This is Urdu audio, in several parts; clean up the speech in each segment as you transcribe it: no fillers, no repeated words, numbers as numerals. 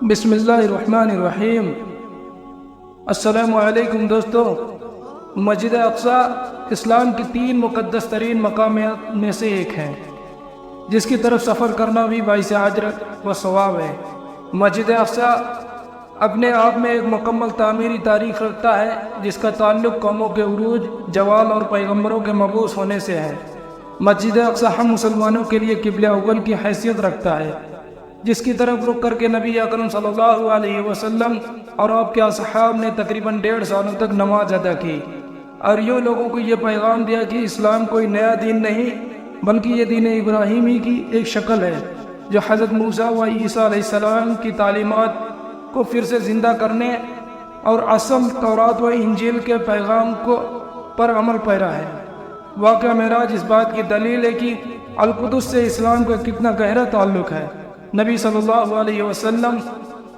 بسم اللہ الرحمن الرحیم۔ السلام علیکم دوستو، مسجد اقصی اسلام کی 3 مقدس ترین مقامات میں سے ایک ہے، جس کی طرف سفر کرنا بھی باعث اجر و ثواب ہے۔ مسجد اقصی اپنے آپ میں ایک مکمل تعمیری تاریخ رکھتا ہے، جس کا تعلق قوموں کے عروج، زوال اور پیغمبروں کے مبعوث ہونے سے ہے۔ مسجد اقصی ہم مسلمانوں کے لیے قبلہ اول کی حیثیت رکھتا ہے، جس کی طرف رخ کر کے نبی اکرم صلی اللہ علیہ وسلم اور آپ کے اصحاب نے تقریباً 1.5 سالوں تک نماز ادا کی، اور یہ لوگوں کو یہ پیغام دیا کہ اسلام کوئی نیا دین نہیں، بلکہ یہ دین ابراہیمی کی ایک شکل ہے، جو حضرت موسیٰ و عیسیٰ علیہ السلام کی تعلیمات کو پھر سے زندہ کرنے اور اصل تورات و انجیل کے پیغام پر عمل پیرا ہے۔ واقعہ معراج اس بات کی دلیل ہے کہ القدس سے اسلام کا کتنا گہرا تعلق ہے۔ نبی صلی اللہ علیہ وسلم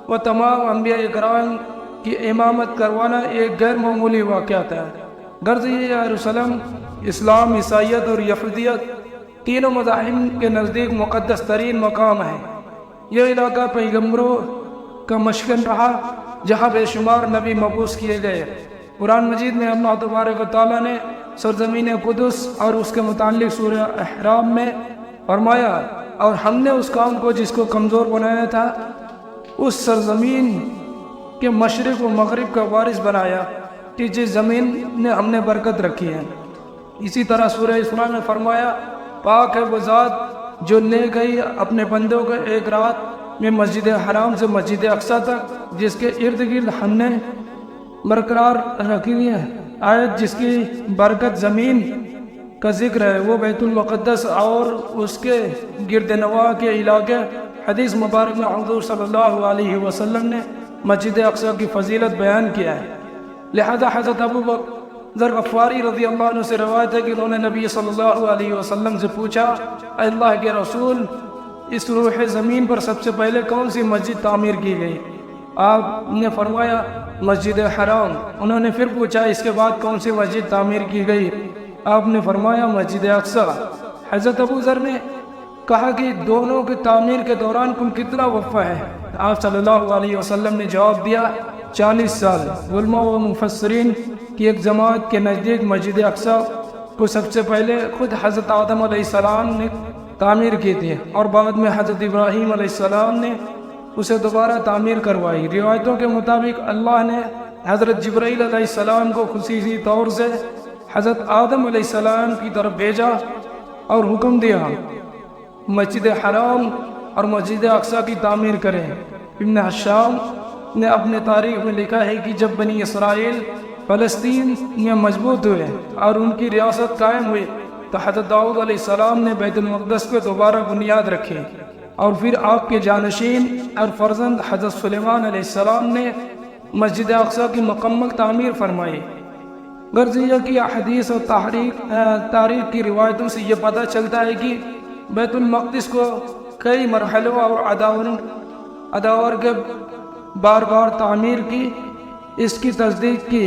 و تمام انبیاء اکرام کی امامت کروانا ایک غیر معمولی واقعہ تھا۔ غرض یہ یروشلم اسلام، عیسائیت اور یہودیت تینوں مذاہب کے نزدیک مقدس ترین مقام ہے۔ یہ علاقہ پیغمبروں کا مسکن رہا، جہاں بے شمار نبی مبعوث کیے گئے۔ قرآن مجید میں اللہ تبارک و تعالیٰ نے سرزمین قدس اور اس کے متعلق سورہ احرام میں فرمایا، اور ہم نے اس قوم کو جس کو کمزور بنایا تھا اس سرزمین کے مشرق و مغرب کا وارث بنایا، کہ جس زمین نے ہم نے برکت رکھی ہے۔ اسی طرح سورہ اسراء میں فرمایا، پاک ہے وہ ذات جو لے گئی اپنے بندوں کو ایک رات میں مسجد حرام سے مسجد اقصی تک، جس کے ارد گرد ہم نے برقرار رکھی ہے آیت جس کی برکت زمین کا ذکر ہے، وہ بیت المقدس اور اس کے گرد نواح کے علاقے۔ حدیث مبارک میں حضور صلی اللہ علیہ وسلم نے مسجد اقصی کی فضیلت بیان کیا ہے۔ لہذا حضرت ابو ذر غفاری رضی اللہ عنہ سے روایت ہے کہ انہوں نے نبی صلی اللہ علیہ وسلم سے پوچھا، اے اللہ کے رسول، اس روح زمین پر سب سے پہلے کون سی مسجد تعمیر کی گئی؟ آپ نے فرمایا مسجد حرام۔ انہوں نے پھر پوچھا، اس کے بعد کون سی مسجد تعمیر کی گئی؟ آپ نے فرمایا مسجد اقصی۔ حضرت ابو ذر نے کہا کہ دونوں کی تعمیر کے دوران کل کتنا وقفہ ہے؟ آپ صلی اللہ علیہ وسلم نے جواب دیا، 40 سال۔ علماء و مفسرین کی ایک جماعت کے نزدیک مسجد اقصی کو سب سے پہلے خود حضرت آدم علیہ السلام نے تعمیر کی تھی، اور بعد میں حضرت ابراہیم علیہ السلام نے اسے دوبارہ تعمیر کروائی۔ روایتوں کے مطابق اللہ نے حضرت جبرائیل علیہ السلام کو خصوصی طور سے حضرت آدم علیہ السلام کی طرف بھیجا اور حکم دیا مسجد حرام اور مسجد اقصی کی تعمیر کریں۔ ابن حشام نے اپنے تاریخ میں لکھا ہے کہ جب بنی اسرائیل فلسطین میں مضبوط ہوئے اور ان کی ریاست قائم ہوئی، تو حضرت داؤد علیہ السلام نے بیت المقدس کو دوبارہ بنیاد رکھی، اور پھر آپ کے جانشین اور فرزند حضرت سلیمان علیہ السلام نے مسجد اقصی کی مکمل تعمیر فرمائی۔ غرض یہ کہ حدیث اور تاریخ کی روایتوں سے یہ پتہ چلتا ہے کہ بیت المقدس کو کئی مرحلوں اور ادوار کے بار بار تعمیر کی، اس کی تصدیق کی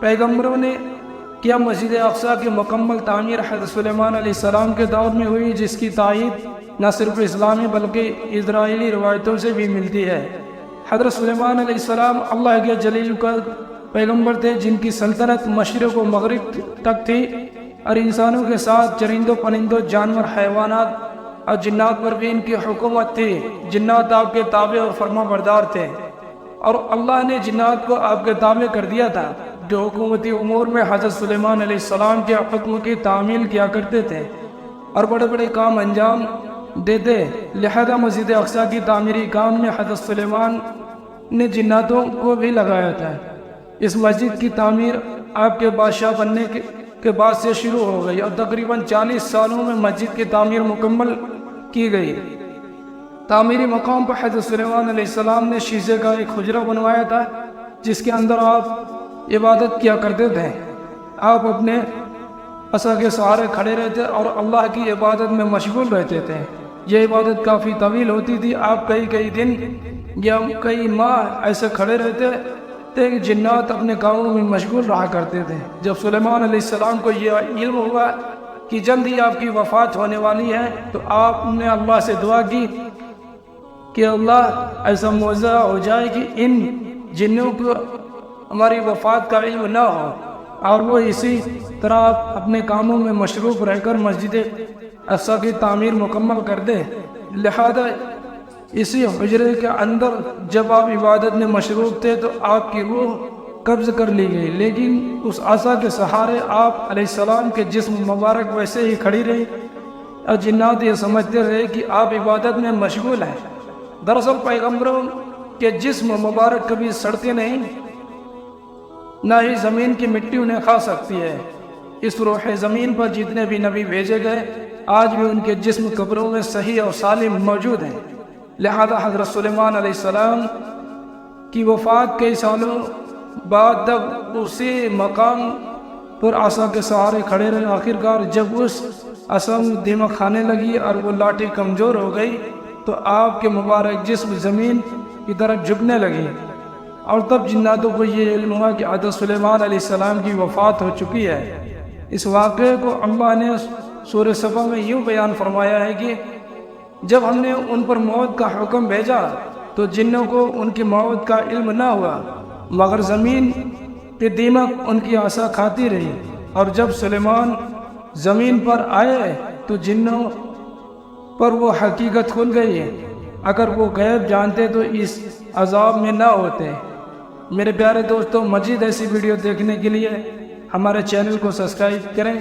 پیغمبروں نے کیا مسجد اقصی کی مکمل تعمیر حضرت سلیمان علیہ السلام کے دور میں ہوئی، جس کی تائید نہ صرف اسلامی بلکہ اسرائیلی روایتوں سے بھی ملتی ہے۔ حضرت سلیمان علیہ السلام اللہ کے جلیل کا پیغمبر تھے، جن کی سلطنت مشرق و مغرب تک تھی، اور انسانوں کے ساتھ چرندوں، پرندوں، جانور، حیوانات اور جنات پر بھی ان کی حکومت تھی۔ جنات آپ کے تابع اور فرما بردار تھے، اور اللہ نے جنات کو آپ کے تابع کر دیا تھا، جو حکومتی امور میں حضرت سلیمان علیہ السلام کے حکم کی تعمیل کیا کرتے تھے اور بڑے بڑے کام انجام دیتے۔ لہذا مسجد اقصی کی تعمیری کام میں حضرت سلیمان نے جناتوں کو بھی لگایا تھا۔ اس مسجد کی تعمیر آپ کے بادشاہ بننے کے بعد سے شروع ہو گئی، اور تقریباً 40 سالوں میں مسجد کی تعمیر مکمل کی گئی۔ تعمیری مقام پر حضرت سلیمان علیہ السلام نے شیشے کا ایک حجرہ بنوایا تھا، جس کے اندر آپ عبادت کیا کرتے تھے۔ آپ اپنے عصا کے سہارے کھڑے رہتے اور اللہ کی عبادت میں مشغول رہتے تھے۔ یہ عبادت کافی طویل ہوتی تھی، آپ کئی دن یا کئی ماہ ایسے کھڑے رہتے تھے کہ جنات اپنے کاموں میں مشغول رہا کرتے تھے۔ جب سلیمان علیہ السلام کو یہ علم ہوا کہ جلد ہی آپ کی وفات ہونے والی ہے، تو آپ نے اللہ سے دعا کی کہ اللہ ایسا معجزہ ہو جائے کہ ان جنوں کو ہماری وفات کا علم نہ ہو اور وہ اسی طرح اپنے کاموں میں مصروف رہ کر مسجد اقصیٰ کی تعمیر مکمل کر دے۔ لہذا اسی حجرے کے اندر جب آپ عبادت میں مصروف تھے تو آپ کی روح قبض کر لی گئی، لیکن اس عصا کے سہارے آپ علیہ السلام کے جسم مبارک ویسے ہی کھڑی رہی اور جنات یہ سمجھتے رہے کہ آپ عبادت میں مشغول ہیں۔ دراصل پیغمبروں کے جسم مبارک کبھی سڑتے نہیں، نہ ہی زمین کی مٹی انہیں کھا سکتی ہے۔ اس روح زمین پر جتنے بھی نبی بھیجے گئے آج بھی ان کے جسم قبروں میں صحیح اور سالم موجود ہیں۔ لہذا حضرت سلیمان علیہ السلام کی وفات کئی سالوں بعد جب اسی مقام پر عصا کے سہارے کھڑے رہے، آخرکار جب اس عصا میں دیمک کھانے لگی اور وہ لاٹھی کمزور ہو گئی تو آپ کے مبارک جسم زمین کی طرف جھکنے لگی، اور تب جناتوں کو یہ علم ہوا کہ حضرت سلیمان علیہ السلام کی وفات ہو چکی ہے۔ اس واقعے کو اللہ نے سورہ صفا میں یوں بیان فرمایا ہے کہ جب ہم نے ان پر موت کا حکم بھیجا تو جنوں کو ان کی موت کا علم نہ ہوا، مگر زمین کی دیمک ان کی عصا کھاتی رہی، اور جب سلیمان زمین پر آئے تو جنوں پر وہ حقیقت کھل گئی۔ اگر وہ غیب جانتے تو اس عذاب میں نہ ہوتے۔ میرے پیارے دوستوں، مزید ایسی ویڈیو دیکھنے کے لیے ہمارے چینل کو سبسکرائب کریں۔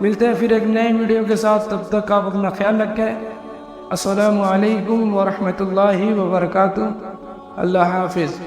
ملتے ہیں پھر ایک نئے ویڈیو کے ساتھ، تب تک آپ اپنا خیال رکھیں۔ السلام علیکم ورحمۃ اللہ وبرکاتہ۔ اللہ حافظ۔